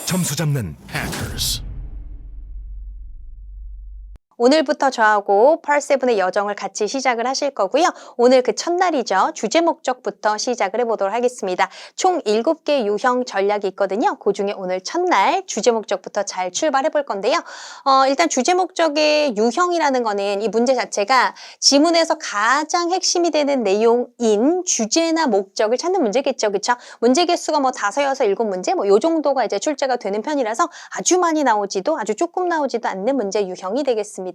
점수 잡는 Hackers. 오늘부터 저하고 펄7의 여정을 같이 시작을 하실 거고요. 오늘 그 첫날이죠. 주제 목적부터 시작을 해보도록 하겠습니다. 총 7개 유형 전략이 있거든요. 그중에 오늘 첫날 주제 목적부터 잘 출발해 볼 건데요. 일단 주제 목적의 유형이라는 거는 이 문제 자체가 지문에서 가장 핵심이 되는 내용인 주제나 목적을 찾는 문제겠죠. 그렇죠? 문제 개수가 뭐 5, 6, 7문제 뭐 요 정도가 이제 출제가 되는 편이라서 아주 많이 나오지도 아주 조금 나오지도 않는 문제 유형이 되겠습니다.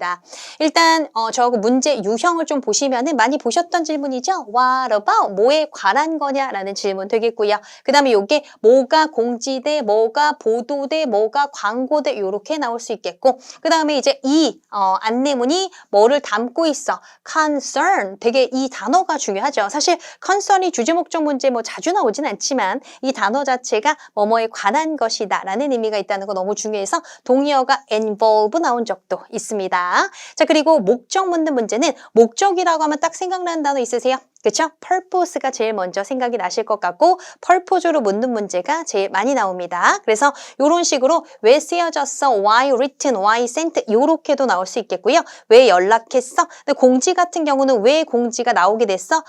일단 저하고 문제 유형을 좀 보시면은 많이 보셨던 질문이죠. What about? 뭐에 관한 거냐라는 질문 되겠고요. 그 다음에 요게 뭐가 공지돼, 뭐가 보도돼, 뭐가 광고돼 이렇게 나올 수 있겠고 그 다음에 이제 이 안내문이 뭐를 담고 있어. concern 되게 이 단어가 중요하죠. 사실 concern이 주제 목적 문제 뭐 자주 나오진 않지만 이 단어 자체가 뭐뭐에 관한 것이다 라는 의미가 있다는 거 너무 중요해서 동의어가 involve 나온 적도 있습니다. 자, 그리고 목적 묻는 문제는 목적이라고 하면 딱 생각나는 단어 있으세요? 그쵸? purpose가 제일 먼저 생각이 나실 것 같고 purpose로 묻는 문제가 제일 많이 나옵니다. 그래서 이런 식으로 왜 쓰여졌어? why written, why sent 이렇게도 나올 수 있겠고요. 왜 연락했어? 근데 공지 같은 경우는 왜 공지가 나오게 됐어?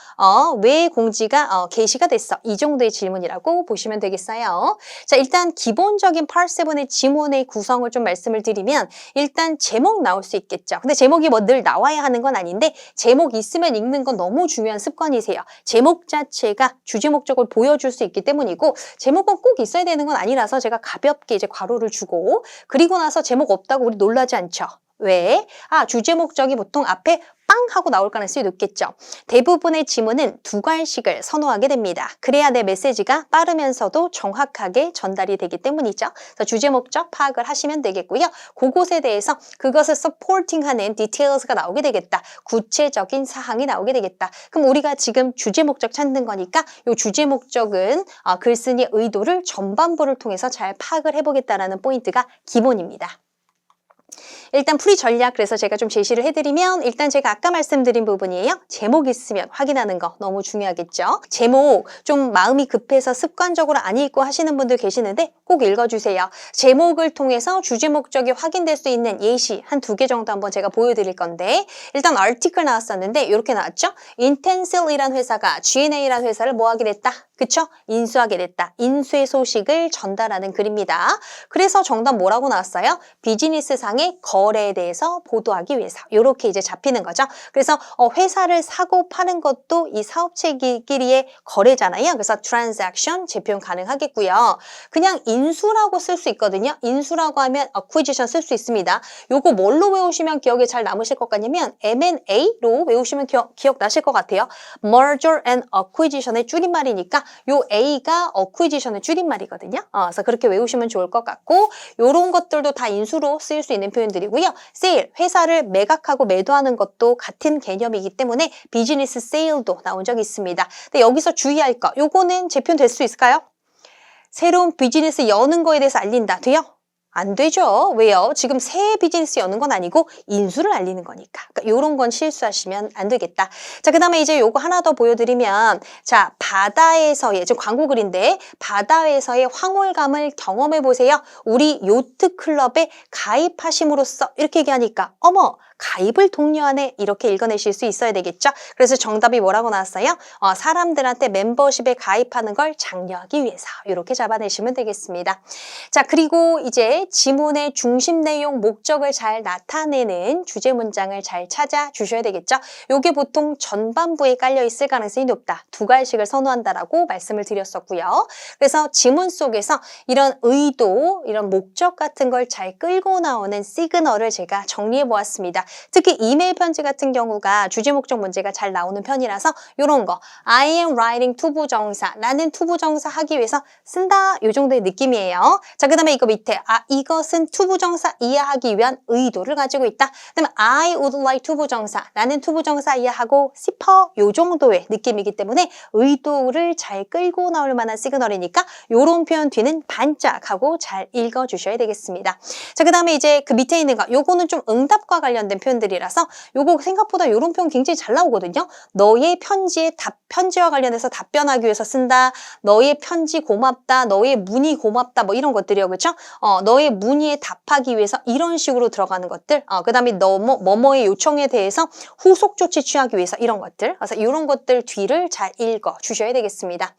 왜 공지가 게시가 됐어? 이 정도의 질문이라고 보시면 되겠어요. 자, 일단 기본적인 펄7의 지문의 구성을 좀 말씀을 드리면 일단 제목 나올 수 있겠죠. 근데 제목이 뭐 늘 나와야 하는 건 아닌데 제목 있으면 읽는 건 너무 중요한 습관이세요. 제목 자체가 주제 목적을 보여줄 수 있기 때문이고 제목은 꼭 있어야 되는 건 아니라서 제가 가볍게 이제 괄호를 주고 그리고 나서 제목 없다고 우리 놀라지 않죠. 왜? 주제 목적이 보통 앞에 빵 하고 나올 가능성이 높겠죠. 대부분의 지문은 2갈씩을 선호하게 됩니다. 그래야 내 메시지가 빠르면서도 정확하게 전달이 되기 때문이죠. 그래서 주제 목적 파악을 하시면 되겠고요. 그것에 대해서 그것을 supporting하는 details가 나오게 되겠다. 구체적인 사항이 나오게 되겠다. 그럼 우리가 지금 주제 목적 찾는 거니까 이 주제 목적은 글쓴이의 의도를 전반부를 통해서 잘 파악을 해보겠다라는 포인트가 기본입니다. 일단 풀이 전략 그래서 제가 좀 제시를 해드리면 일단 제가 아까 말씀드린 부분이에요. 제목 있으면 확인하는 거 너무 중요하겠죠. 제목 좀 마음이 급해서 습관적으로 안 읽고 하시는 분들 계시는데 꼭 읽어주세요. 제목을 통해서 주제 목적이 확인될 수 있는 예시 한 2개 정도 한번 제가 보여드릴 건데 일단 article 나왔었는데 이렇게 나왔죠. Intensel이란 회사가 G&A라는 회사를 뭐 하게 됐다? 그쵸? 인수하게 됐다. 인수의 소식을 전달하는 글입니다. 그래서 정답 뭐라고 나왔어요? 비즈니스상의 거래에 대해서 보도하기 위해서 이렇게 이제 잡히는 거죠. 그래서 회사를 사고 파는 것도 이 사업체끼리의 거래잖아요. 그래서 transaction 재표현 가능하겠고요. 그냥 인수라고 쓸 수 있거든요. 인수라고 하면 acquisition 쓸 수 있습니다. 요거 뭘로 외우시면 기억에 잘 남으실 것 같냐면 M&A로 외우시면 기억 나실 것 같아요. merger and acquisition의 줄임말이니까 요 A가 acquisition의 줄임말이거든요. 그래서 그렇게 외우시면 좋을 것 같고 요런 것들도 다 인수로 쓰일 수 있는 표현들이고요. sale, 회사를 매각하고 매도하는 것도 같은 개념이기 때문에 비즈니스 세일도 나온 적이 있습니다. 근데 여기서 주의할 거 요거는 재표될 수 있을까요? 새로운 비즈니스 여는 거에 대해서 알린다. 돼요? 안 되죠. 왜요? 지금 새 비즈니스 여는 건 아니고 인수를 알리는 거니까. 그러니까 이런 건 실수하시면 안 되겠다. 자, 그 다음에 이제 요거 하나 더 보여드리면 자, 바다에서의, 지금 광고 글인데 바다에서의 황홀감을 경험해 보세요. 우리 요트 클럽에 가입하심으로써 이렇게 얘기하니까 어머 가입을 독려하네 이렇게 읽어내실 수 있어야 되겠죠. 그래서 정답이 뭐라고 나왔어요? 사람들한테 멤버십에 가입하는 걸 장려하기 위해서 이렇게 잡아내시면 되겠습니다. 자, 그리고 이제 지문의 중심 내용, 목적을 잘 나타내는 주제 문장을 잘 찾아주셔야 되겠죠. 이게 보통 전반부에 깔려 있을 가능성이 높다. 2갈씩을 선호한다라고 말씀을 드렸었고요. 그래서 지문 속에서 이런 의도, 이런 목적 같은 걸 잘 끌고 나오는 시그널을 제가 정리해 보았습니다. 특히 이메일 편지 같은 경우가 주제 목적 문제가 잘 나오는 편이라서 이런 거 I am writing 투부정사 나는 투부정사 하기 위해서 쓴다 이 정도의 느낌이에요. 자, 그 다음에 이거 밑에 이것은 투부정사 이해하기 위한 의도를 가지고 있다. 그다음에 I would like 투부정사. 나는 투부정사 이해하고 싶어. 요 정도의 느낌이기 때문에 의도를 잘 끌고 나올 만한 시그널이니까 요런 표현 뒤는 반짝하고 잘 읽어주셔야 되겠습니다. 자, 그 다음에 이제 그 밑에 있는 거 요거는 좀 응답과 관련된 표현들이라서 요거 생각보다 요런 표현 굉장히 잘 나오거든요. 너의 편지와 관련해서 답변하기 위해서 쓴다. 너의 편지 고맙다. 너의 문의 고맙다. 뭐 이런 것들이요. 그렇죠? 너의 문의에 답하기 위해서 이런 식으로 들어가는 것들. 그 다음에 뭐뭐의 요청에 대해서 후속 조치 취하기 위해서 이런 것들. 그래서 이런 것들 뒤를 잘 읽어 주셔야 되겠습니다.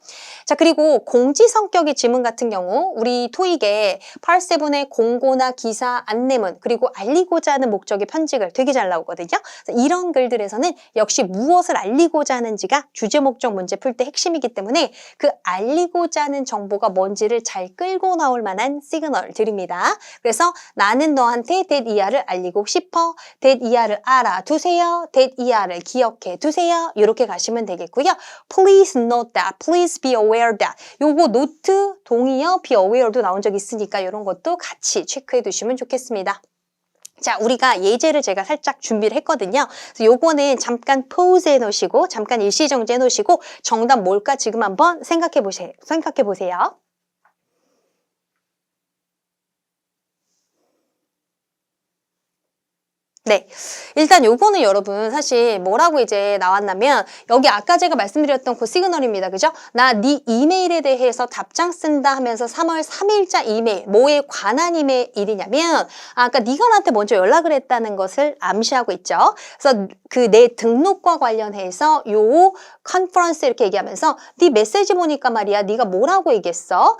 자, 그리고 공지 성격의 지문 같은 경우 우리 토익에 8세븐의 공고나 기사, 안내문 그리고 알리고자 하는 목적의 편지글 되게 잘 나오거든요. 이런 글들에서는 역시 무엇을 알리고자 하는지가 주제 목적 문제 풀 때 핵심이기 때문에 그 알리고자 하는 정보가 뭔지를 잘 끌고 나올 만한 시그널 드립니다. 그래서 나는 너한테 that 이하를 알리고 싶어. that 이하를 알아두세요. that 이하를 기억해 두세요. 이렇게 가시면 되겠고요. Please note that. Please be aware that. 요거 노트, 동의어, be aware도 나온 적 있으니까 이런 것도 같이 체크해 두시면 좋겠습니다. 자, 우리가 예제를 제가 살짝 준비를 했거든요. 그래서 요거는 잠깐 pause 해놓으시고, 잠깐 일시정지 해놓으시고, 정답 뭘까 지금 한번 생각해 보세요. 네, 일단 요거는 여러분 사실 뭐라고 이제 나왔냐면 여기 아까 제가 말씀드렸던 그 시그널입니다. 그죠? 나 네 이메일에 대해서 답장 쓴다 하면서 3월 3일자 이메일, 뭐에 관한 이메일이냐면 아까 네가 나한테 먼저 연락을 했다는 것을 암시하고 있죠. 그래서 그 내 등록과 관련해서 요 컨퍼런스 이렇게 얘기하면서 네 메시지 보니까 말이야 네가 뭐라고 얘기했어?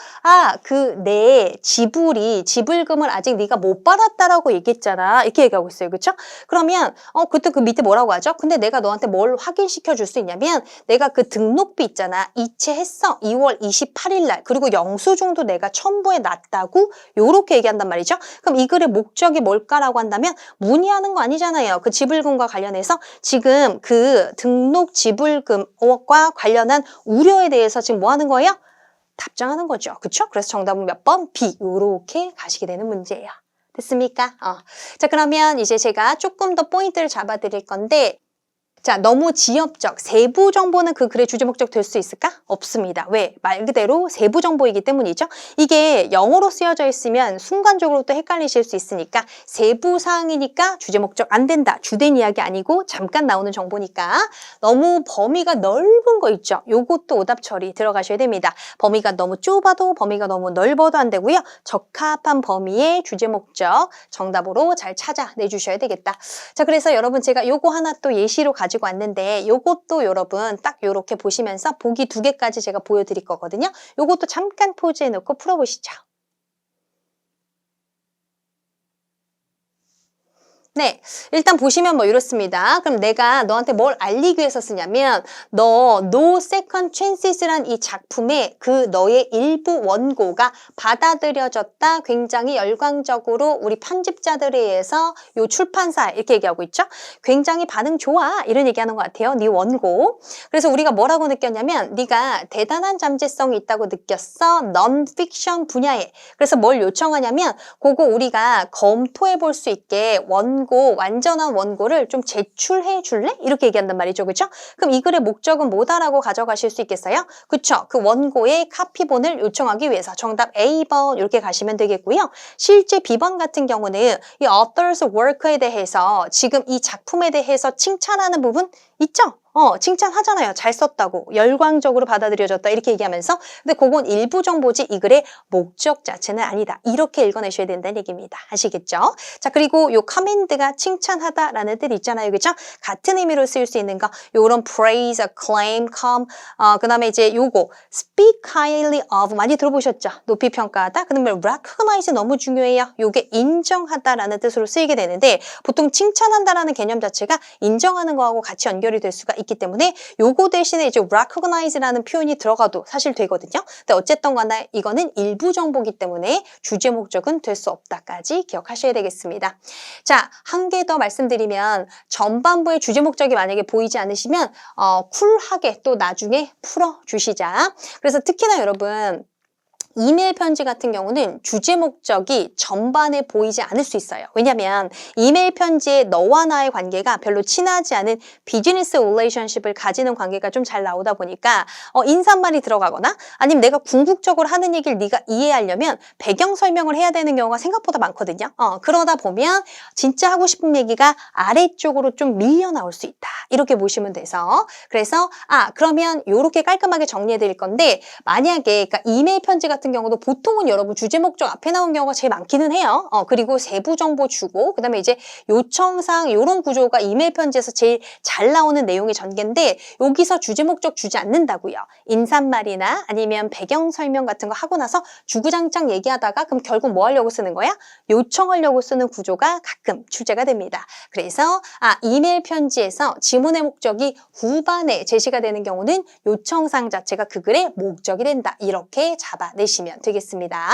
그 내 지불금을 아직 네가 못 받았다라고 얘기했잖아. 이렇게 얘기하고 있어요. 그렇죠? 그러면 그때 그 밑에 뭐라고 하죠? 근데 내가 너한테 뭘 확인시켜 줄 수 있냐면 내가 그 등록비 있잖아. 이체했어. 2월 28일 날. 그리고 영수증도 내가 첨부해 놨다고 요렇게 얘기한단 말이죠. 그럼 이 글의 목적이 뭘까라고 한다면 문의하는 거 아니잖아요. 그 지불금과 관련해서 지금 그 등록 지불금과 관련한 우려에 대해서 지금 뭐 하는 거예요? 답장하는 거죠. 그렇죠? 그래서 정답은 몇 번? B. 요렇게 가시게 되는 문제예요. 됐습니까? 자, 그러면 이제 제가 조금 더 포인트를 잡아 드릴 건데 자, 너무 지엽적, 세부 정보는 그 글의 주제 목적 될 수 있을까? 없습니다. 왜? 말 그대로 세부 정보이기 때문이죠. 이게 영어로 쓰여져 있으면 순간적으로 또 헷갈리실 수 있으니까 세부 사항이니까 주제 목적 안 된다. 주된 이야기 아니고 잠깐 나오는 정보니까 너무 범위가 넓은 거 있죠. 요것도 오답 처리 들어가셔야 됩니다. 범위가 너무 좁아도 범위가 너무 넓어도 안 되고요. 적합한 범위의 주제 목적 정답으로 잘 찾아내주셔야 되겠다. 자, 그래서 여러분 제가 요거 하나 또 예시로 가지고 왔는데 요것도 여러분 딱 요렇게 보시면서 보기 2개까지 제가 보여드릴 거거든요. 요것도 잠깐 포즈해 놓고 풀어보시죠. 네, 일단 보시면 뭐 이렇습니다. 그럼 내가 너한테 뭘 알리기 위해서 쓰냐면 너 No Second Chances란 이 작품에 그 너의 일부 원고가 받아들여졌다. 굉장히 열광적으로 우리 편집자들에 의해서 요 출판사 이렇게 얘기하고 있죠. 굉장히 반응 좋아 이런 얘기하는 것 같아요. 네 원고. 그래서 우리가 뭐라고 느꼈냐면 네가 대단한 잠재성이 있다고 느꼈어. non-fiction 분야에. 그래서 뭘 요청하냐면 그거 우리가 검토해 볼 수 있게 완전한 원고를 좀 제출해 줄래? 이렇게 얘기한단 말이죠. 그렇죠? 그럼 이 글의 목적은 뭐다라고 가져가실 수 있겠어요? 그렇죠? 그 원고의 카피본을 요청하기 위해서 정답 A번 이렇게 가시면 되겠고요. 실제 B번 같은 경우는 이 author's work에 대해서 지금 이 작품에 대해서 칭찬하는 부분 있죠? 칭찬하잖아요. 잘 썼다고. 열광적으로 받아들여졌다. 이렇게 얘기하면서. 근데 그건 일부 정보지 이 글의 목적 자체는 아니다. 이렇게 읽어내셔야 된다는 얘기입니다. 아시겠죠? 자, 그리고 요 커맨드가 칭찬하다라는 뜻 있잖아요. 그죠? 같은 의미로 쓰일 수 있는 거. 요런 praise, acclaim, 그 다음에 이제 요거 speak highly of 많이 들어보셨죠? 높이 평가하다. 그 다음에 recognize 너무 중요해요. 요게 인정하다라는 뜻으로 쓰이게 되는데 보통 칭찬한다라는 개념 자체가 인정하는 거하고 같이 연결이 될 수가 있기 때문에 요거 대신에 이제 recognize라는 표현이 들어가도 사실 되거든요. 근데 어쨌든 간에 이거는 일부 정보기 때문에 주제 목적은 될 수 없다까지 기억하셔야 되겠습니다. 자, 한 개 더 말씀드리면 전반부의 주제 목적이 만약에 보이지 않으시면 쿨하게 또 나중에 풀어주시자. 그래서 특히나 여러분 이메일 편지 같은 경우는 주제 목적이 전반에 보이지 않을 수 있어요. 왜냐면 이메일 편지에 너와 나의 관계가 별로 친하지 않은 비즈니스 릴레이션십을 가지는 관계가 좀 잘 나오다 보니까 인사말이 들어가거나 아니면 내가 궁극적으로 하는 얘기를 네가 이해하려면 배경 설명을 해야 되는 경우가 생각보다 많거든요. 그러다 보면 진짜 하고 싶은 얘기가 아래쪽으로 좀 밀려 나올 수 있다. 이렇게 보시면 돼서 그래서 그러면 이렇게 깔끔하게 정리해 드릴 건데 만약에 그러니까 이메일 편지 같은 경우도 보통은 여러분 주제 목적 앞에 나온 경우가 제일 많기는 해요. 그리고 세부 정보 주고 그다음에 이제 요청사항 이런 구조가 이메일 편지에서 제일 잘 나오는 내용이 전개인데 여기서 주제 목적 주지 않는다고요. 인사말이나 아니면 배경 설명 같은 거 하고 나서 주구장창 얘기하다가 그럼 결국 뭐 하려고 쓰는 거야? 요청하려고 쓰는 구조가 가끔 출제가 됩니다. 그래서 이메일 편지에서 지문의 목적이 후반에 제시가 되는 경우는 요청사항 자체가 그 글의 목적이 된다. 이렇게 잡아내시면 되겠습니다.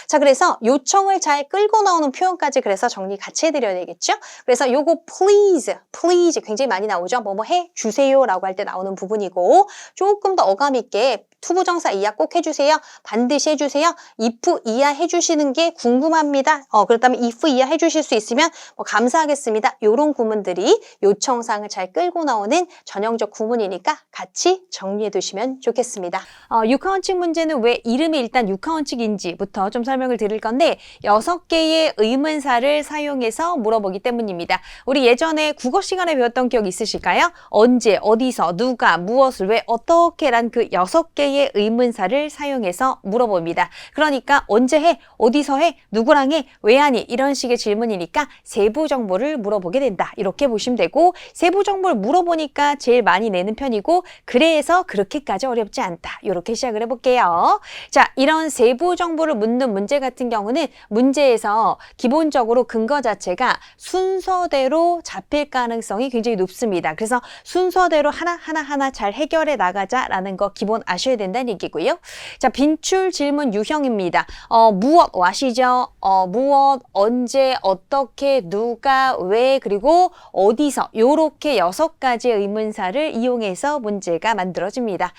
자, 그래서 요청을 잘 끌고 나오는 표현까지 그래서 정리 같이 해드려야 되겠죠? 그래서 요거 please 굉장히 많이 나오죠? 뭐뭐 해주세요 라고 할 때 나오는 부분이고 조금 더 어감 있게 투부정사 이하 꼭 해주세요. 반드시 해주세요. if 이하 해주시는 게 궁금합니다. 그렇다면 if 이하 해주실 수 있으면 감사하겠습니다. 이런 구문들이 요청사항을 잘 끌고 나오는 전형적 구문이니까 같이 정리해 두시면 좋겠습니다. 육하원칙 문제는 왜 이름이 일단 육하원칙인지부터 좀 설명을 드릴 건데 6개의 의문사를 사용해서 물어보기 때문입니다. 우리 예전에 국어 시간에 배웠던 기억 있으실까요? 언제, 어디서, 누가, 무엇을, 왜, 어떻게 란 그 6개의 의문사를 사용해서 물어봅니다. 그러니까 언제 해, 어디서 해, 누구랑 해, 왜 하니 이런 식의 질문이니까 세부 정보를 물어보게 된다. 이렇게 보시면 되고 세부 정보를 물어보니까 제일 많이 내는 편이고 그래서 그렇게까지 어렵지 않다. 이렇게 시작을 해볼게요. 자, 이런 세부 정보를 묻는 문제 같은 경우는 문제에서 기본적으로 근거 자체가 순서대로 잡힐 가능성이 굉장히 높습니다. 그래서 순서대로 하나하나 잘 해결해 나가자라는 거 기본 아셔야 된다는 얘기고요. 자, 빈출 질문 유형입니다. 무엇, what이죠. 무엇, 언제, 어떻게, 누가, 왜, 그리고 어디서 요렇게 6가지의 의문사를 이용해서 문제가 만들어집니다.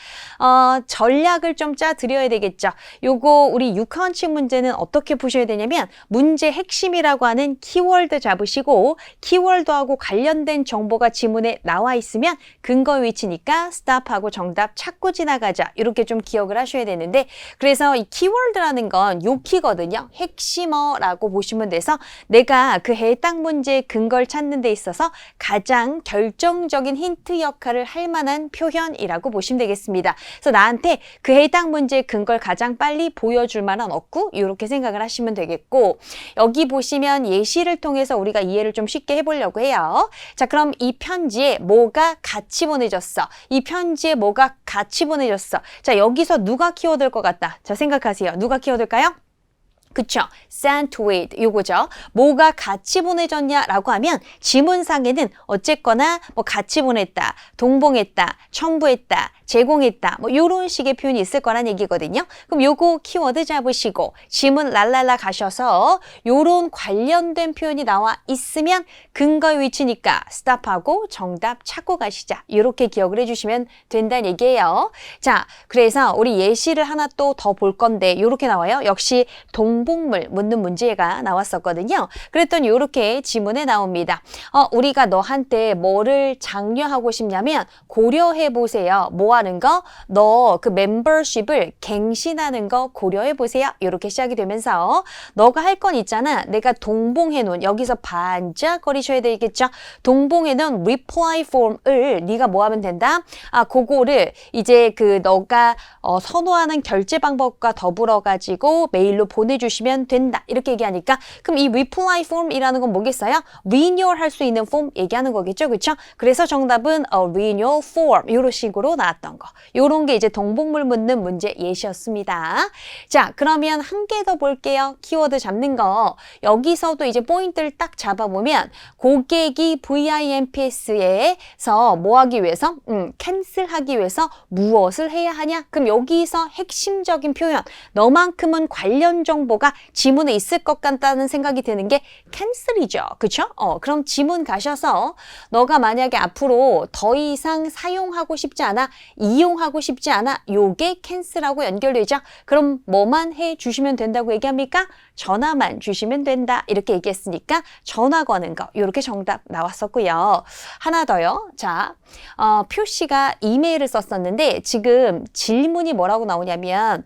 전략을 좀 짜드려야 되겠죠. 요거 우리 육하원칙 문제는 어떻게 푸셔야 되냐면 문제 핵심이라고 하는 키워드 잡으시고 키워드하고 관련된 정보가 지문에 나와 있으면 근거 위치니까 스탑하고 정답 찾고 지나가자. 이렇게 좀 기억을 하셔야 되는데 그래서 이 키워드라는 건 요 키거든요. 핵심어라고 보시면 돼서 내가 그 해당 문제의 근거를 찾는 데 있어서 가장 결정적인 힌트 역할을 할 만한 표현이라고 보시면 되겠습니다. 그래서 나한테 그 해당 문제의 근거를 가장 빨리 보여줄 만한 어구 이렇게 생각을 하시면 되겠고 여기 보시면 예시를 통해서 우리가 이해를 좀 쉽게 해보려고 해요. 자, 그럼 이 편지에 뭐가 같이 보내졌어? 이 편지에 뭐가 같이 보내졌어? 자, 여기서 누가 키워드일 것 같다? 자, 생각하세요. 누가 키워드일까요? 그쵸? sent with 요거죠. 뭐가 같이 보내졌냐라고 하면 지문상에는 어쨌거나 뭐 같이 보냈다, 동봉했다, 첨부했다, 제공했다 뭐 이런 식의 표현이 있을 거란 얘기거든요. 그럼 요거 키워드 잡으시고 지문 랄랄라 가셔서 요런 관련된 표현이 나와 있으면 근거 위치니까 스탑하고 정답 찾고 가시자. 이렇게 기억을 해주시면 된다는 얘기예요. 자, 그래서 우리 예시를 하나 또 더 볼 건데 이렇게 나와요. 역시 동봉물 묻는 문제가 나왔었거든요. 그랬더니 이렇게 지문에 나옵니다. 우리가 너한테 뭐를 장려하고 싶냐면 고려해 보세요. 뭐 하는 거? 너 그 멤버십을 갱신하는 거 고려해 보세요. 이렇게 시작이 되면서 너가 할 건 있잖아. 내가 동봉해 놓은 여기서 반짝거리셔야 되겠죠. 동봉해 놓은 reply form을 네가 뭐 하면 된다? 그거를 이제 그 너가 선호하는 결제 방법과 더불어 가지고 메일로 보내주시면 된다. 이렇게 얘기하니까 그럼 이 reply form이라는 건 뭐겠어요? renewal 할 수 있는 form 얘기하는 거겠죠. 그렇죠? 그래서 정답은 renewal form 이런 식으로 나왔던 거. 이런 게 이제 동봉물 묻는 문제 예시였습니다. 자, 그러면 한 개 더 볼게요. 키워드 잡는 거. 여기서도 이제 포인트를 딱 잡아보면 고객이 VIMPS에서 뭐 하기 위해서? 캔슬하기 위해서 무엇을 해야 하냐? 그럼 여기서 핵심적인 표현 너만큼은 관련 정보가 단어가 지문에 있을 것 같다는 생각이 드는 게 cancel이죠. 그쵸? 그럼 지문 가셔서 너가 만약에 앞으로 더 이상 사용하고 싶지 않아, 이용하고 싶지 않아, 요게 cancel하고 연결되죠. 그럼 뭐만 해 주시면 된다고 얘기합니까? 전화만 주시면 된다. 이렇게 얘기했으니까 전화 거는 거. 이렇게 정답 나왔었고요. 하나 더요. 자, 표씨가 이메일을 썼었는데 지금 질문이 뭐라고 나오냐면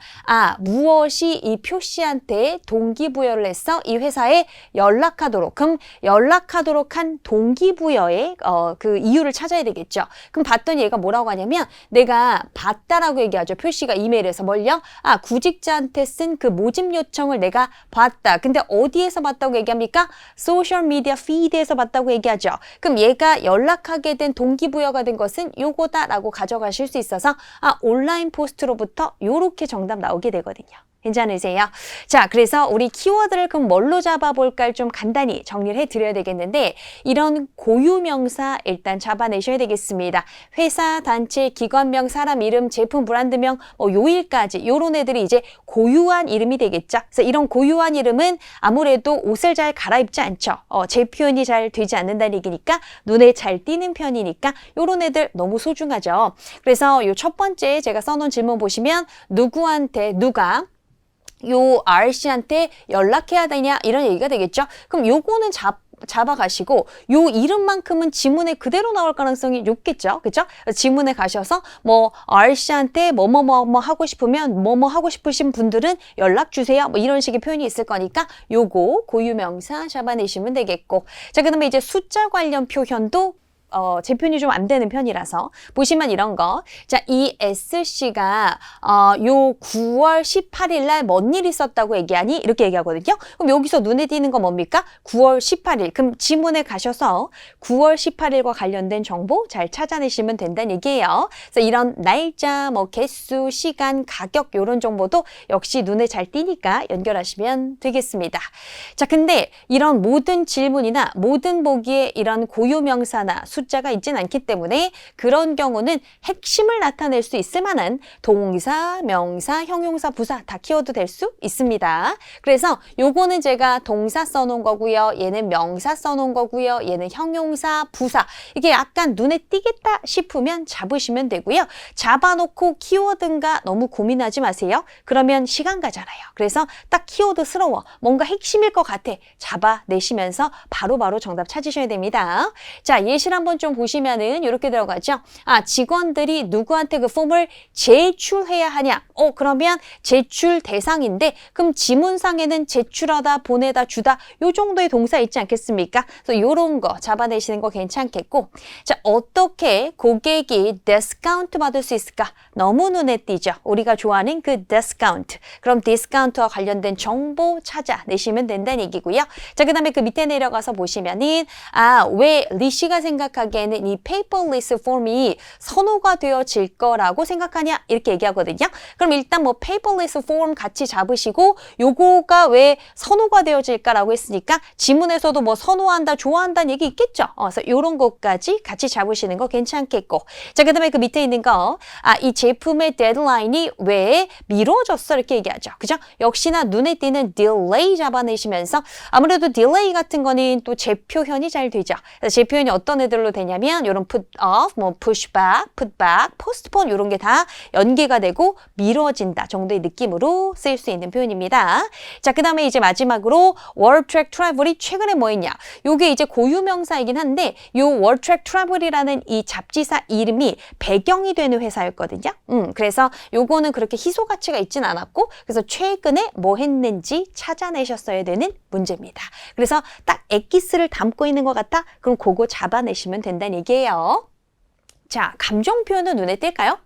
무엇이 이 표씨한테 동기부여를 해서 이 회사에 연락하도록. 그럼 연락하도록 한 동기부여의 그 이유를 찾아야 되겠죠. 그럼 봤더니 얘가 뭐라고 하냐면 내가 봤다라고 얘기하죠. 표씨가 이메일에서 뭘요? 구직자한테 쓴 그 모집 요청을 내가 봤다. 근데 어디에서 봤다고 얘기합니까? 소셜미디어 피드에서 봤다고 얘기하죠. 그럼 얘가 연락하게 된 동기부여가 된 것은 요거다라고 가져가실 수 있어서 온라인 포스트로부터 요렇게 정답 나오게 되거든요. 괜찮으세요? 자, 그래서 우리 키워드를 그럼 뭘로 잡아볼까 좀 간단히 정리를 해드려야 되겠는데 이런 고유명사 일단 잡아내셔야 되겠습니다. 회사, 단체, 기관명, 사람 이름, 제품, 브랜드명, 요일까지 요런 애들이 이제 고유한 이름이 되겠죠. 그래서 이런 고유한 이름은 아무래도 옷을 잘 갈아입지 않죠. 제 표현이 잘 되지 않는다는 얘기니까 눈에 잘 띄는 편이니까 요런 애들 너무 소중하죠. 그래서 요 첫 번째 제가 써놓은 질문 보시면 누구한테 누가 요 R씨한테 연락해야 되냐 이런 얘기가 되겠죠. 그럼 요거는 잡아가시고 요 이름만큼은 지문에 그대로 나올 가능성이 높겠죠. 그죠? 지문에 가셔서 R씨한테 뭐뭐뭐 하고 싶으면 뭐뭐 하고 싶으신 분들은 연락 주세요. 이런 식의 표현이 있을 거니까 요거 고유명사 잡아내시면 되겠고. 자, 그다음에 이제 숫자 관련 표현도 제 표현이 좀 안 되는 편이라서 보시면 이런 거. 자, 이 S씨가 요 9월 18일 날 뭔 일 있었다고 얘기하니? 이렇게 얘기하거든요. 그럼 여기서 눈에 띄는 건 뭡니까? 9월 18일. 그럼 지문에 가셔서 9월 18일과 관련된 정보 잘 찾아내시면 된다는 얘기예요. 그래서 이런 날짜, 개수, 시간, 가격 요런 정보도 역시 눈에 잘 띄니까 연결하시면 되겠습니다. 자, 근데 이런 모든 질문이나 모든 보기에 이런 고유명사나 숫자가 있진 않기 때문에 그런 경우는 핵심을 나타낼 수 있을 만한 동사, 명사, 형용사, 부사 다 키워드 될 수 있습니다. 그래서 요거는 제가 동사 써놓은 거고요. 얘는 명사 써놓은 거고요. 얘는 형용사, 부사. 이게 약간 눈에 띄겠다 싶으면 잡으시면 되고요. 잡아놓고 키워드인가 너무 고민하지 마세요. 그러면 시간 가잖아요. 그래서 딱 키워드스러워. 뭔가 핵심일 것 같아. 잡아내시면서 바로바로 정답 찾으셔야 됩니다. 자, 예시를 한번 좀 보시면은 이렇게 들어가죠. 직원들이 누구한테 그 폼을 제출해야 하냐? 그러면 제출 대상인데 그럼 지문상에는 제출하다, 보내다, 주다 요 정도의 동사 있지 않겠습니까? 그래서 요런 거 잡아내시는 거 괜찮겠고. 자, 어떻게 고객이 디스카운트 받을 수 있을까? 너무 눈에 띄죠. 우리가 좋아하는 그 디스카운트. 그럼 디스카운트와 관련된 정보 찾아내시면 된다는 얘기고요. 자, 그다음에 그 밑에 내려가서 보시면은 왜 리씨가 생각하기에는 이 페이퍼리스 폼이 선호가 되어질 거라고 생각하냐? 이렇게 얘기하거든요. 그럼 일단 페이퍼리스 폼 같이 잡으시고 요거가 왜 선호가 되어질까라고 했으니까 지문에서도 선호한다, 좋아한다는 얘기 있겠죠. 그래서 요런 것까지 같이 잡으시는 거 괜찮겠고. 자, 그다음에 그 밑에 있는 거 이 제품의 데드라인이 왜 미뤄졌어? 이렇게 얘기하죠. 그죠? 역시나 눈에 띄는 딜레이 잡아내시면서 아무래도 딜레이 같은 거는 또 제 표현이 잘 되죠. 그래서 제 표현이 어떤 애들로 되냐면 요런 put off, push back, put back, postpone 요런 게 다 연계가 되고 미뤄진다 정도의 느낌으로 쓰일 수 있는 표현입니다. 자, 그 다음에 이제 마지막으로 World Track Travel이 최근에 뭐 했냐? 요게 이제 고유명사이긴 한데 요 World Track Travel이라는 이 잡지사 이름이 배경이 되는 회사였거든요. 그래서 요거는 그렇게 희소 가치가 있진 않았고 그래서 최근에 뭐 했는지 찾아내셨어야 되는 문제입니다. 그래서 딱 엑기스를 담고 있는 것 같아? 그럼 그거 잡아내시면 된다는 얘기예요. 자, 감정 표현은 눈에 띌까요?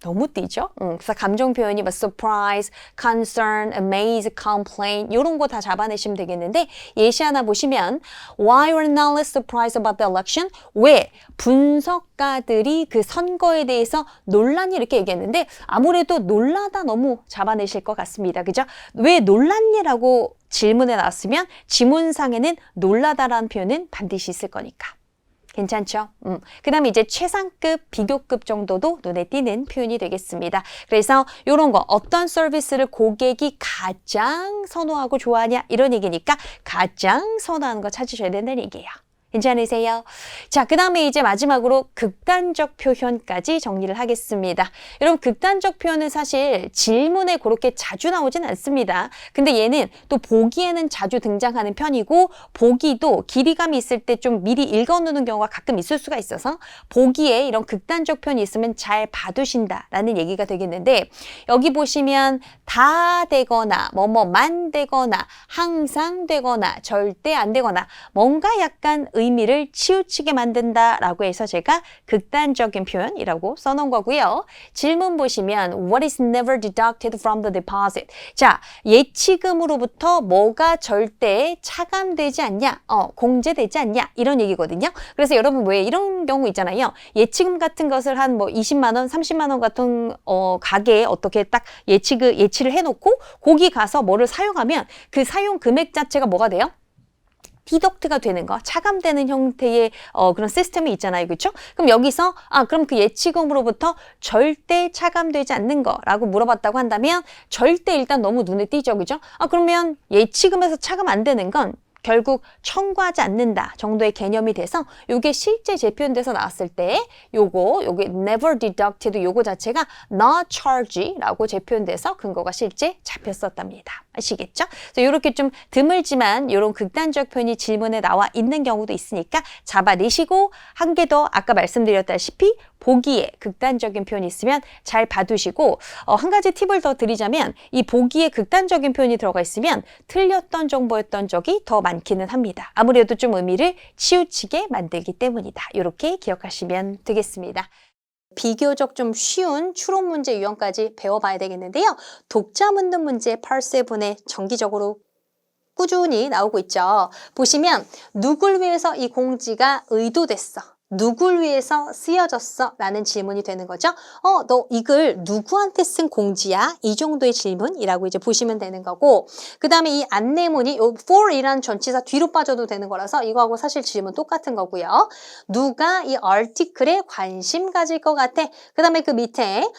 너무 띄죠? 그래서 감정 표현이 surprise, concern, amaze, complain 이런 거 다 잡아내시면 되겠는데 예시 하나 보시면 Why were not less surprised about the election? 왜 분석가들이 그 선거에 대해서 놀랐니? 이렇게 얘기했는데 아무래도 놀라다 너무 잡아내실 것 같습니다. 그죠? 왜 놀랐니?라고 질문에 나왔으면 지문상에는 놀라다라는 표현은 반드시 있을 거니까. 괜찮죠? 그 다음에 이제 최상급, 비교급 정도도 눈에 띄는 표현이 되겠습니다. 그래서 이런 거 어떤 서비스를 고객이 가장 선호하고 좋아하냐 이런 얘기니까 가장 선호하는 거 찾으셔야 된다는 얘기예요. 괜찮으세요? 자, 그 다음에 이제 마지막으로 극단적 표현까지 정리를 하겠습니다. 여러분, 극단적 표현은 사실 질문에 그렇게 자주 나오진 않습니다. 근데 얘는 또 보기에는 자주 등장하는 편이고 보기도 길이감이 있을 때 좀 미리 읽어놓는 경우가 가끔 있을 수가 있어서 보기에 이런 극단적 표현이 있으면 잘 봐두신다라는 얘기가 되겠는데 여기 보시면 다 되거나 뭐뭐만 되거나 항상 되거나 절대 안 되거나 뭔가 약간 의미를 치우치게 만든다라고 해서 제가 극단적인 표현이라고 써놓은 거고요. 질문 보시면 What is never deducted from the deposit? 자, 예치금으로부터 뭐가 절대 차감되지 않냐? 공제되지 않냐? 이런 얘기거든요. 그래서 여러분 왜 이런 경우 있잖아요. 예치금 같은 것을 한 뭐 20만 원, 30만 원 같은 가게에 어떻게 딱 예치를 해놓고 거기 가서 뭐를 사용하면 그 사용 금액 자체가 뭐가 돼요? 디덕트가 되는 거, 차감되는 형태의 그런 시스템이 있잖아요. 그렇죠? 그럼 여기서 그럼 그 예치금으로부터 절대 차감되지 않는 거라고 물어봤다고 한다면 절대 일단 너무 눈에 띄죠. 그죠? 그러면 예치금에서 차감 안 되는 건 결국 청구하지 않는다 정도의 개념이 돼서 요게 실제 재표현돼서 나왔을 때 요게 never deducted 요거 자체가 not charge라고 재표현돼서 근거가 실제 잡혔었답니다. 아시겠죠? 그래서 이렇게 좀 드물지만 이런 극단적 표현이 질문에 나와 있는 경우도 있으니까 잡아내시고 한 개 더 아까 말씀드렸다시피 보기에 극단적인 표현이 있으면 잘 봐두시고 한 가지 팁을 더 드리자면 이 보기에 극단적인 표현이 들어가 있으면 틀렸던 정보였던 적이 더 많기는 합니다. 아무래도 좀 의미를 치우치게 만들기 때문이다. 이렇게 기억하시면 되겠습니다. 비교적 좀 쉬운 추론 문제 유형까지 배워봐야 되겠는데요. 독자 묻는 문제 8세분에 정기적으로 꾸준히 나오고 있죠. 보시면 누굴 위해서 이 공지가 의도됐어? 누굴 위해서 쓰여졌어? 라는 질문이 되는 거죠. 너 이걸 누구한테 쓴 공지야? 이 정도의 질문이라고 이제 보시면 되는 거고 그 다음에 이 안내문이 for이라는 전치사 뒤로 빠져도 되는 거라서 이거하고 사실 질문 똑같은 거고요. 누가 이 article에 관심 가질 것 같아? 그 다음에 그 밑에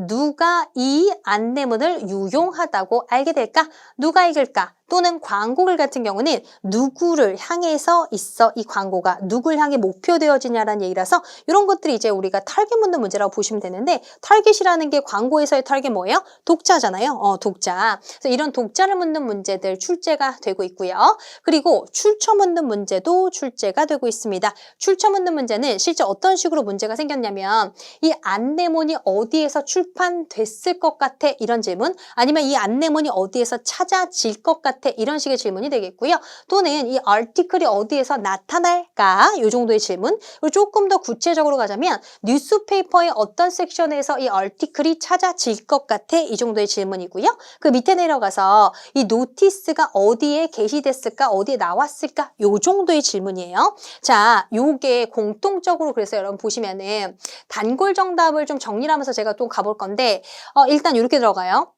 누가 이 안내문을 유용하다고 알게 될까? 누가 읽을까? 또는 광고글 같은 경우는 누구를 향해서 있어 이 광고가 누굴 향해 목표되어지냐라는 얘기라서 이런 것들이 이제 우리가 타겟 묻는 문제라고 보시면 되는데 타겟이라는 게 광고에서의 타겟 뭐예요? 독자잖아요. 독자. 그래서 이런 독자를 묻는 문제들 출제가 되고 있고요. 그리고 출처 묻는 문제도 출제가 되고 있습니다. 출처 묻는 문제는 실제 어떤 식으로 문제가 생겼냐면 이 안내문이 어디에서 출판됐을 것 같아? 이런 질문 아니면 이 안내문이 어디에서 찾아질 것 같아? 이런 식의 질문이 되겠고요. 또는 이 article이 어디에서 나타날까? 이 정도의 질문. 그리고 조금 더 구체적으로 가자면 뉴스페이퍼의 어떤 섹션에서 이 article이 찾아질 것 같아? 이 정도의 질문이고요. 그 밑에 내려가서 이 노티스가 어디에 게시됐을까? 어디에 나왔을까? 이 정도의 질문이에요. 자, 요게 공통적으로 그래서 여러분 보시면은 단골 정답을 좀 정리를 하면서 제가 또 가볼 건데 일단 이렇게 들어가요.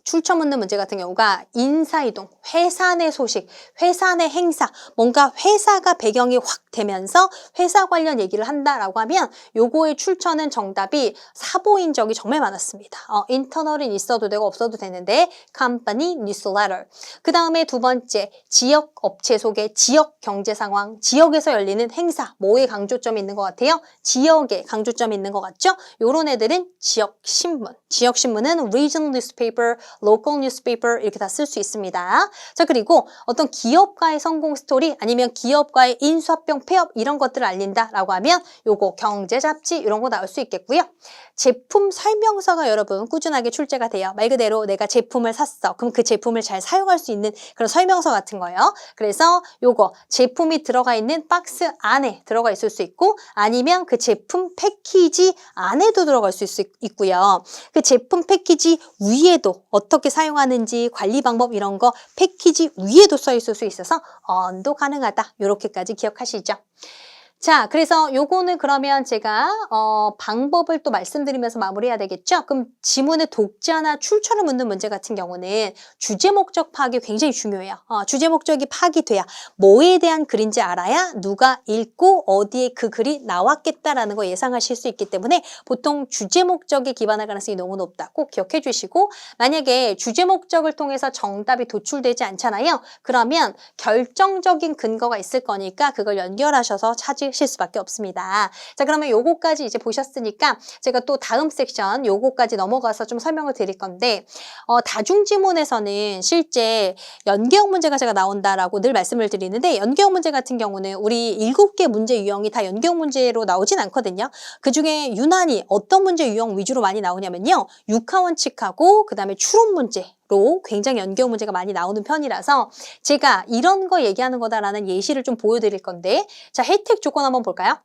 출처 묻는 문제 같은 경우가 인사이동, 회사 내 소식, 회사 내 행사, 뭔가 회사가 배경이 확 되면서 회사 관련 얘기를 한다라고 하면 요거의 출처는 정답이 사보인 적이 정말 많았습니다. 인터널은 있어도 되고 없어도 되는데 company newsletter. 그 다음에 두 번째, 지역 업체 소개, 지역 경제 상황, 지역에서 열리는 행사, 뭐에 강조점이 있는 것 같아요? 지역에 강조점이 있는 것 같죠? 요런 애들은 지역 신문. 지역 신문은 regional newspaper, local newspaper 이렇게 다 쓸 수 있습니다. 자, 그리고 어떤 기업가의 성공 스토리 아니면 기업가의 인수합병 폐업 이런 것들을 알린다라고 하면 요거 경제 잡지 이런 거 나올 수 있겠고요. 제품 설명서가 여러분 꾸준하게 출제가 돼요. 말 그대로 내가 제품을 샀어. 그럼 그 제품을 잘 사용할 수 있는 그런 설명서 같은 거예요. 그래서 요거 제품이 들어가 있는 박스 안에 들어가 있을 수 있고 아니면 그 제품 패키지 안에도 들어갈 수 있고요. 그 제품 패키지 위에도 어떻게 사용하는지 관리 방법 이런 거 패키지 위에도 써 있을 수 있어서 언도 가능하다. 이렇게까지 기억하시죠. 자, 그래서 요거는 그러면 제가 방법을 또 말씀드리면서 마무리해야 되겠죠? 그럼 지문의 독자나 출처를 묻는 문제 같은 경우는 주제 목적 파악이 굉장히 중요해요. 주제 목적이 파악이 돼야 뭐에 대한 글인지 알아야 누가 읽고 어디에 그 글이 나왔겠다라는 거 예상하실 수 있기 때문에 보통 주제 목적에 기반할 가능성이 너무 높다. 꼭 기억해 주시고 만약에 주제 목적을 통해서 정답이 도출되지 않잖아요. 그러면 결정적인 근거가 있을 거니까 그걸 연결하셔서 찾으실 수밖에 없습니다. 자, 그러면 요거까지 이제 보셨으니까 제가 또 다음 섹션 요거까지 넘어가서 좀 설명을 드릴 건데 다중지문에서는 실제 연계형 문제가 제가 나온다라고 늘 말씀을 드리는데 연계형 문제 같은 경우는 우리 7개 문제 유형이 다 연계형 문제로 나오진 않거든요. 그중에 유난히 어떤 문제 유형 위주로 많이 나오냐면요. 육하원칙하고 그다음에 추론 문제로 굉장히 연계형 문제가 많이 나오는 편이라서 제가 이런 거 얘기하는 거다라는 예시를 좀 보여드릴 건데 자, 혜택 조건 한번 볼까요?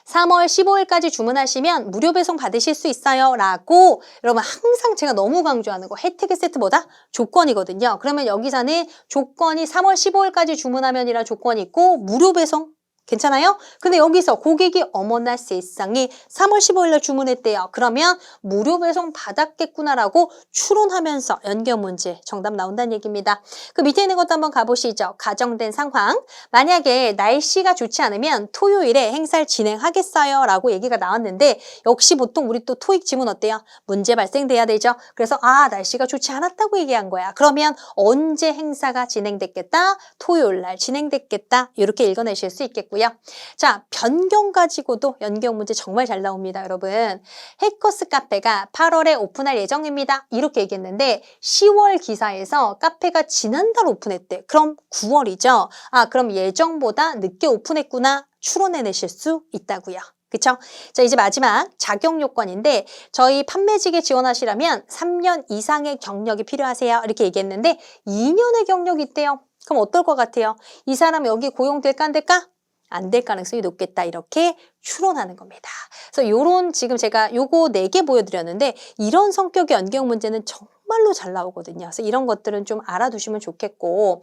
3월 15일까지 주문하시면 무료 배송 받으실 수 있어요 라고 여러분 항상 제가 너무 강조하는 거 혜택의 세트보다 조건이거든요. 그러면 여기서는 조건이 3월 15일까지 주문하면이라 조건이 있고 무료 배송 괜찮아요? 근데 여기서 고객이 어머나 세상에 3월 15일 날 주문했대요. 그러면 무료 배송 받았겠구나라고 추론하면서 연결 문제 정답 나온다는 얘기입니다. 그 밑에 있는 것도 한번 가보시죠. 가정된 상황. 만약에 날씨가 좋지 않으면 토요일에 행사를 진행하겠어요 라고 얘기가 나왔는데 역시 보통 우리 또 토익 지문 어때요? 문제 발생돼야 되죠. 그래서 날씨가 좋지 않았다고 얘기한 거야. 그러면 언제 행사가 진행됐겠다? 토요일 날 진행됐겠다. 이렇게 읽어내실 수 있겠고요. 자, 변경 가지고도 연경 문제 정말 잘 나옵니다, 여러분. 해커스 카페가 8월에 오픈할 예정입니다. 이렇게 얘기했는데 10월 기사에서 카페가 지난달 오픈했대. 그럼 9월이죠. 그럼 예정보다 늦게 오픈했구나. 추론해내실 수 있다고요. 그쵸? 자, 이제 마지막 자격 요건인데 저희 판매직에 지원하시려면 3년 이상의 경력이 필요하세요. 이렇게 얘기했는데 2년의 경력이 있대요. 그럼 어떨 것 같아요? 이 사람 여기 고용될까 안 될까? 안 될 가능성이 높겠다 이렇게 추론하는 겁니다. 그래서 요런 지금 제가 요거 4개 보여드렸는데 이런 성격의 연계형 문제는 정말로 잘 나오거든요. 그래서 이런 것들은 좀 알아두시면 좋겠고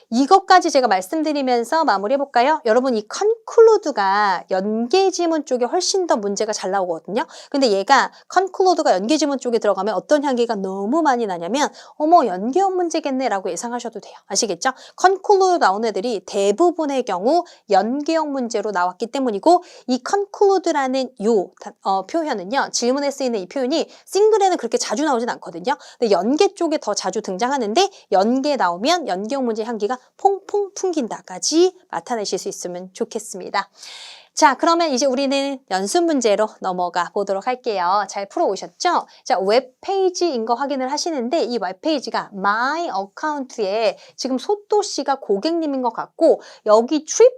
이것까지 제가 말씀드리면서 마무리해볼까요? 여러분 이 conclude가 연계지문 쪽에 훨씬 더 문제가 잘 나오거든요. 근데 얘가 conclude가 연계지문 쪽에 들어가면 어떤 향기가 너무 많이 나냐면 어머 연계형 문제겠네 라고 예상하셔도 돼요. 아시겠죠? conclude 나온 애들이 대부분의 경우 연계형 문제로 나왔기 때문이고 이 conclude라는 요 표현은요. 질문에 쓰이는 이 표현이 싱글에는 그렇게 자주 나오진 않거든요. 근데 연계 쪽에 더 자주 등장하는데 연계 나오면 연계형 문제 향기가 퐁퐁 풍긴다까지 나타내실 수 있으면 좋겠습니다. 자, 그러면 이제 우리는 연습 문제로 넘어가 보도록 할게요. 잘 풀어오셨죠? 자, 웹페이지인 거 확인을 하시는데 이 웹페이지가 My Account에 지금 소또 씨가 고객님인 것 같고 여기 trip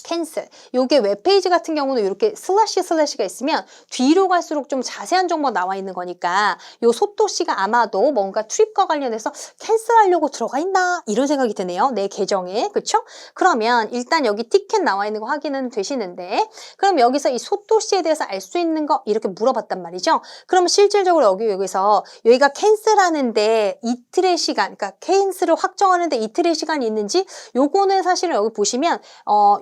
캔슬. 요게 웹페이지 같은 경우는 이렇게 슬래시가 있으면 뒤로 갈수록 좀 자세한 정보가 나와 있는 거니까 요 소또 씨가 아마도 뭔가 트립과 관련해서 캔슬하려고 들어가 있나 이런 생각이 드네요. 내 계정에. 그쵸? 그러면 일단 여기 티켓 나와 있는 거 확인은 되시는데 그럼 여기서 이 소또 씨에 대해서 알 수 있는 거 이렇게 물어봤단 말이죠. 그러면 실질적으로 여기서 여기가 캔슬하는데 이틀의 시간 그러니까 캔슬을 확정하는데 이틀의 시간이 있는지 요거는 사실은 여기 보시면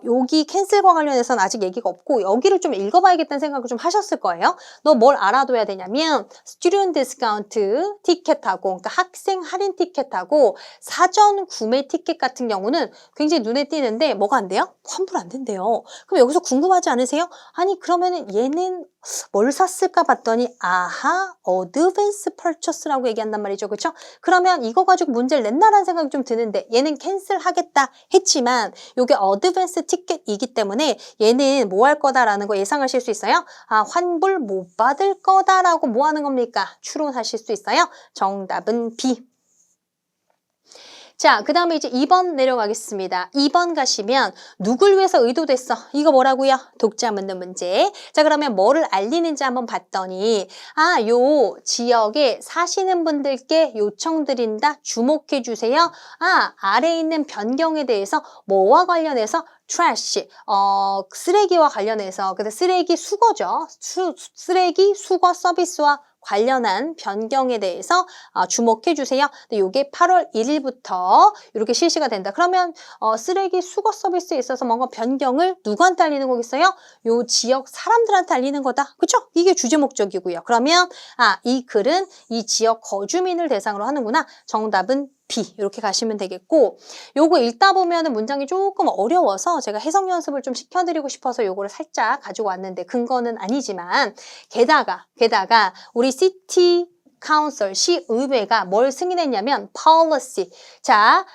여기 캔슬과 관련해서는 아직 얘기가 없고 여기를 좀 읽어봐야겠다는 생각을 좀 하셨을 거예요. 너 뭘 알아둬야 되냐면 스튜던트 디스카운트 티켓하고 그러니까 학생 할인 티켓하고 사전 구매 티켓 같은 경우는 굉장히 눈에 띄는데 뭐가 안 돼요? 환불 안 된대요. 그럼 여기서 궁금하지 않으세요? 아니 그러면은 얘는 뭘 샀을까 봤더니 아하 어드밴스 퍼처스라고 얘기한단 말이죠. 그렇죠? 그러면 이거 가지고 문제를 냈나라는 생각이 좀 드는데 얘는 캔슬하겠다 했지만 이게 어드밴스 티켓이기 때문에 얘는 뭐 할 거다라는 거 예상하실 수 있어요? 환불 못 받을 거다라고 뭐 하는 겁니까? 추론하실 수 있어요? 정답은 B. 자, 그 다음에 이제 2번 내려가겠습니다. 2번 가시면 누굴 위해서 의도됐어? 이거 뭐라고요? 독자 묻는 문제. 자, 그러면 뭐를 알리는지 한번 봤더니 요 지역에 사시는 분들께 요청드린다. 주목해 주세요. 아래에 있는 변경에 대해서 뭐와 관련해서 trash, 쓰레기와 관련해서 근데 쓰레기 수거죠. 쓰레기 수거 서비스와 관련한 변경에 대해서 주목해 주세요. 근데 이게 8월 1일부터 이렇게 실시가 된다. 그러면 쓰레기 수거 서비스에 있어서 뭔가 변경을 누구한테 알리는 거겠어요? 요 지역 사람들한테 알리는 거다. 그렇죠? 이게 주제 목적이고요. 그러면 이 글은 이 지역 거주민을 대상으로 하는구나. 정답은 B 이렇게 가시면 되겠고, 요거 읽다 보면은 문장이 조금 어려워서 제가 해석 연습을 좀 시켜드리고 싶어서 요거를 살짝 가지고 왔는데 근거는 아니지만, 게다가 우리 시티 카운슬 시의회가 뭘 승인했냐면 policy. 자,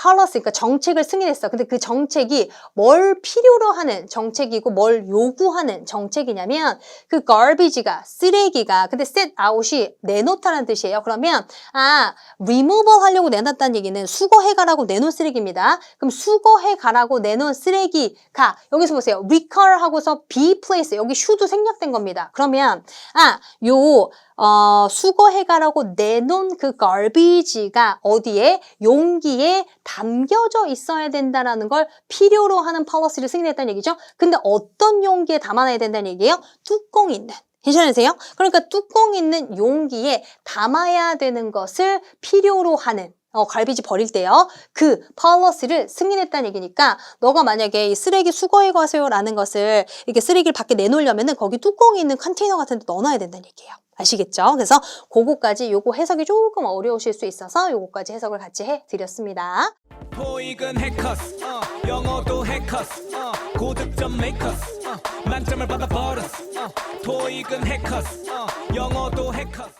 policy 그러니까 정책을 승인했어. 근데 그 정책이 뭘 필요로 하는 정책이고 뭘 요구하는 정책이냐면 그 garbage가 쓰레기가 근데 set out이 내놓다는 뜻이에요. 그러면 removal 하려고 내놨다는 얘기는 수거해 가라고 내놓은 쓰레기입니다. 그럼 수거해 가라고 내놓은 쓰레기가 여기서 보세요. recur 하고서 be place 여기 should도 생략된 겁니다. 그러면 수거해 가라고 내놓은 그 garbage가 어디에? 용기에 담겨져 있어야 된다는 걸 필요로 하는 policy를 승인했다는 얘기죠. 근데 어떤 용기에 담아놔야 된다는 얘기예요? 뚜껑 있는. 괜찮으세요? 그러니까 뚜껑 있는 용기에 담아야 되는 것을 필요로 하는 갈비지 버릴 때요. 그 policy를 승인했다는 얘기니까 너가 만약에 이 쓰레기 수거해 가세요 라는 것을 이렇게 쓰레기를 밖에 내놓으려면은 거기 뚜껑이 있는 컨테이너 같은 데 넣어놔야 된다는 얘기예요. 아시겠죠? 그래서 그거까지 요거 해석이 조금 어려우실 수 있어서 요거까지 해석을 같이 해드렸습니다. 토익은 해커스 영어도 해커스 고득점 메이커스 만점을 받아 버렸어 토익은 해커스 영어도 해커스